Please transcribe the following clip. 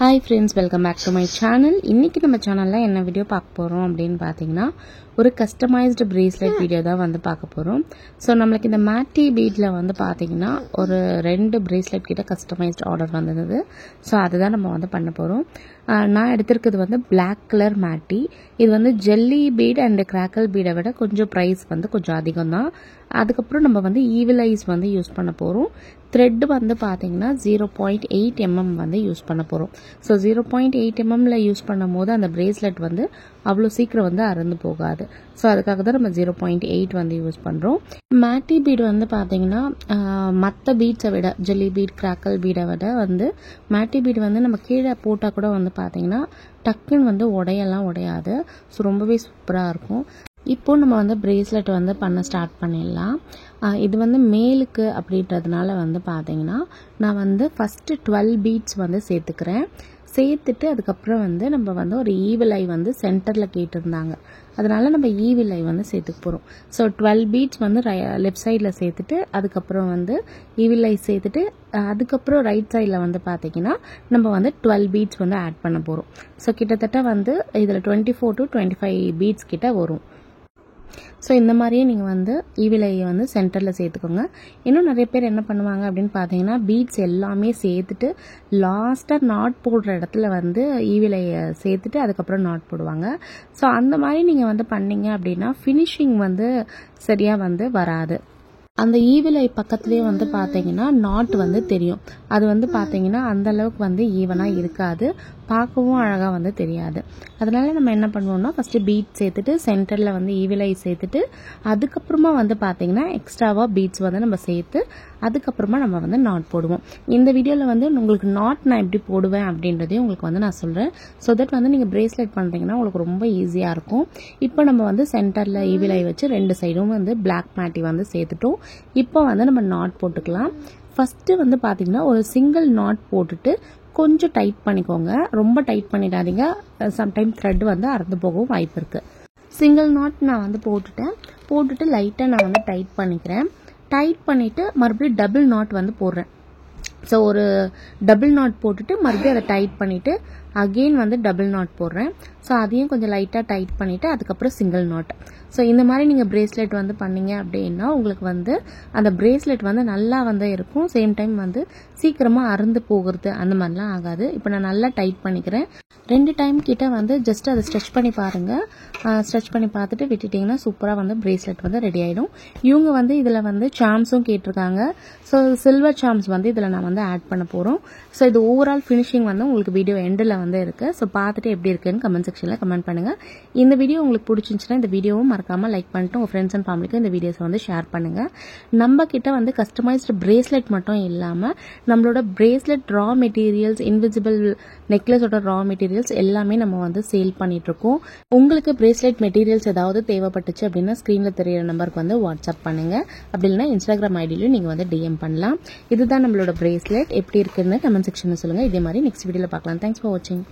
Hi friends, welcome back to my channel. இன்னைக்கு நம்ம சேனல்ல என்ன வீடியோ பார்க்க போறோம் அப்படினு பாத்தீங்கன்னா ஒரு கஸ்டமைஸ்டு bracelet வீடியோ தான் வந்து பார்க்க போறோம். சோ நமக்கு இந்த மேட்டி பீட்ல வந்து பாத்தீங்கன்னா ஒரு ரெண்டு bracelet கிட்ட கஸ்டமைஸ்டு ஆர்டர் வந்தது. சோ அதுதான் நம்ம வந்து பண்ண போறோம். நான் எடுத்துர்க்கிறது வந்து black color மேட்டி. இது வந்து jelly bead and crackle bead விட கொஞ்சம் பிரைஸ் வந்து கொஞ்சம் அதிகம் தான். அதுக்கு அப்புறம் நம்ம வந்து evil eyes வந்து யூஸ் பண்ண போறோம். thread வந்து பாத்தீங்கன்னா 0.8 mm வந்து யூஸ் பண்ண போறோம். சோ 0.8 mm ல யூஸ் பண்ணும்போது அந்த bracelet வந்து அவ்வளவு சீக்கிரம் வந்து அறுந்து போகாது. சோ அதுக்காக தான் நம்ம 0.8 வந்து யூஸ் பண்றோம். மேட்டி பீட் வந்து பாத்தீங்கன்னா மத்த பீட்ஸை விட jelly bead crackle bead விட வந்து மேட்டி பீட் வந்து நம்ம கீழே போட்டா கூட வந்து பாத்தீங்கன்னா டக்குன்னு வந்து உடையாது. சோ ரொம்பவே சூப்பரா இருக்கும். இப்போ நம்ம வந்து bracelet வந்து பண்ண ஸ்டார்ட் பண்ணிடலாம். இது வந்து மேலுக்கு அப்படின்றதுனால வந்து பாத்தீங்கன்னா நான் வந்து ஃபர்ஸ்ட் 12 பீட்ஸ் வந்து சேர்த்துக்கிறேன். சேர்த்துட்டு அதுக்கப்புறம் வந்து நம்ம வந்து ஒரு ஈவில் ஐ வந்து சென்டர்ல கேட்டிருந்தாங்க. அதனால நம்ம ஈவில் ஐ வந்து சேர்த்துக்க போறோம். ஸோ 12 பீட்ஸ் வந்து லெஃப்ட் சைடில் சேர்த்துட்டு அதுக்கப்புறம் வந்து ஈவில் ஐ சேர்த்துட்டு அதுக்கப்புறம் ரைட் சைடில் வந்து பார்த்தீங்கன்னா நம்ம வந்து 12 பீட்ஸ் வந்து ஆட் பண்ண போகிறோம். ஸோ கிட்டத்தட்ட வந்து இதில் 24 to 25 பீட்ஸ் கிட்ட வரும். ஸோ இந்த மாதிரியே நீங்கள் வந்து ஈவில் ஐயை வந்து சென்டரில் சேர்த்துக்கோங்க. இன்னும் நிறைய பேர் என்ன பண்ணுவாங்க அப்படின்னு பார்த்தீங்கன்னா பீட்ஸ் எல்லாமே சேர்த்துட்டு லாஸ்ட்டாக நாட் போடுற இடத்துல வந்து ஈவில் ஐயை சேர்த்துட்டு அதுக்கப்புறம் நாட் போடுவாங்க. ஸோ அந்த மாதிரி நீங்கள் வந்து பண்ணீங்க அப்படின்னா ஃபினிஷிங் வந்து சரியாக வந்து வராது. அந்த ஈவில் ஐ பக்கத்துலேயே வந்து பார்த்தீங்கன்னா நாட் வந்து தெரியும். அது வந்து பார்த்தீங்கன்னா அந்த அளவுக்கு வந்து ஈவனாக இருக்காது, பார்க்கவும் அழகாக வந்து தெரியாது. அதனால நம்ம என்ன பண்ணுவோம்னா ஃபஸ்ட்டு பீட் சேர்த்துட்டு சென்டரில் வந்து ஈவில் ஐ சேர்த்துட்டு அதுக்கப்புறமா வந்து பார்த்தீங்கன்னா எக்ஸ்ட்ராவாக பீட்ஸ் வந்து நம்ம சேர்த்து அதுக்கப்புறமா நம்ம வந்து நாட் போடுவோம். இந்த வீடியோவில் வந்து உங்களுக்கு நாட் நான் எப்படி போடுவேன் அப்படின்றதையும் உங்களுக்கு வந்து நான் சொல்கிறேன். ஸோ தட் வந்து நீங்கள் bracelet பண்ணுறீங்கன்னா உங்களுக்கு ரொம்ப ஈஸியாக இருக்கும். இப்போ நம்ம வந்து சென்டரில் ஈவில் ஐ வச்சு ரெண்டு சைடும் வந்து பிளாக் மேட்டி வந்து சேர்த்துட்டோம். இப்போ வந்து நம்ம நாட் போட்டுக்கலாம். ஃபர்ஸ்ட் வந்து பார்த்தீங்கன்னா ஒரு சிங்கிள் நாட் போட்டுட்டு கொஞ்சம் டைட் பண்ணிக்கோங்க. ரொம்ப டைட் பண்ணிடாதீங்க, சம்டைம் த்ரெட் வந்து அறுந்து போகவும் வாய்ப்பு இருக்கு. சிங்கிள் நாட் நான் வந்து போட்டுட்டு லைட்டாக நான் வந்து டைட் பண்ணிக்கிறேன். டைட் பண்ணிட்டு மறுபடியும் டபுள் நாட் வந்து போடுறேன். ஸோ ஒரு டபுள் நாட் போட்டுட்டு மறுபடியும் அதை டைட் பண்ணிட்டு அகெயின் வந்து டபுள் நாட் போடுறேன். ஸோ அதையும் கொஞ்சம் லைட்டாக டைட் பண்ணிட்டு அதுக்கப்புறம் சிங்கிள் நாட். ஸோ இந்த மாதிரி நீங்கள் bracelet வந்து பண்ணீங்க அப்படின்னா உங்களுக்கு வந்து அந்த bracelet வந்து நல்லா வந்து இருக்கும். சேம் டைம் வந்து சீக்கிரமாக அறுந்து போகிறது அந்த மாதிரிலாம் ஆகாது. இப்போ நான் நல்லா டைட் பண்ணிக்கிறேன். 2 டைம் கிட்ட வந்து ஜஸ்ட் அதை ஸ்ட்ரெச் பண்ணி பாருங்க. ஸ்ட்ரெச் பண்ணி பார்த்துட்டு விட்டுட்டிங்கன்னா சூப்பராக வந்து bracelet வந்து ரெடி ஆகிடும். இவங்க வந்து இதில் வந்து சாம்ஸும் கேட்டிருக்காங்க. ஸோ சில்வர் சாம்ஸ் வந்து இதில் நான் வந்து ஆட் பண்ண போகிறோம். ஸோ இது ஓவரால் ஃபினிஷிங் வந்து உங்களுக்கு வீடியோ எண்டில் வந்து இருக்குது. ஸோ பார்த்துட்டு எப்படி இருக்குன்னு கமெண்ட் செக்ஷனில் கமெண்ட் பண்ணுங்கள். இந்த வீடியோ உங்களுக்கு பிடிச்சிருந்துச்சுன்னா இந்த வீடியோவும் மறக்காமல் லைக் பண்ணிட்டு உங்கள் ஃப்ரெண்ட்ஸ் அண்ட் ஃபேமிலிக்கு இந்த வீடியோஸை வந்து ஷேர் பண்ணுங்கள். நம்ம கிட்ட வந்து கஸ்டமைஸ்டு bracelet மட்டும் இல்லாமல் நம்மளோட bracelet ரா மெட்டீரியல்ஸ், இன்விசிபிள் நெக்லஸோட ரா மெட்டீரியல்ஸ் எல்லாமே நம்ம வந்து சேல் பண்ணிட்டு இருக்கோம். உங்களுக்கு bracelet மெட்டீரியல்ஸ் ஏதாவது தேவைப்பட்டுச்சு அப்படின்னா ஸ்க்ரீனில் தெரியிற நம்பருக்கு வந்து வாட்ஸ்அப் பண்ணுங்க. அப்படி இல்லைன்னா இன்ஸ்டாகிராம் ஐடியிலும் நீங்கள் வந்து DM பண்ணலாம். இதுதான் நம்மளோட bracelet. எப்படி இருக்குன்னு கமெண்ட் செக்ஷனில் சொல்லுங்கள். இதே மாதிரி நெக்ஸ்ட் வீடியோவில் பார்க்கலாம். தேங்க்ஸ் ஃபார் வாட்சிங்.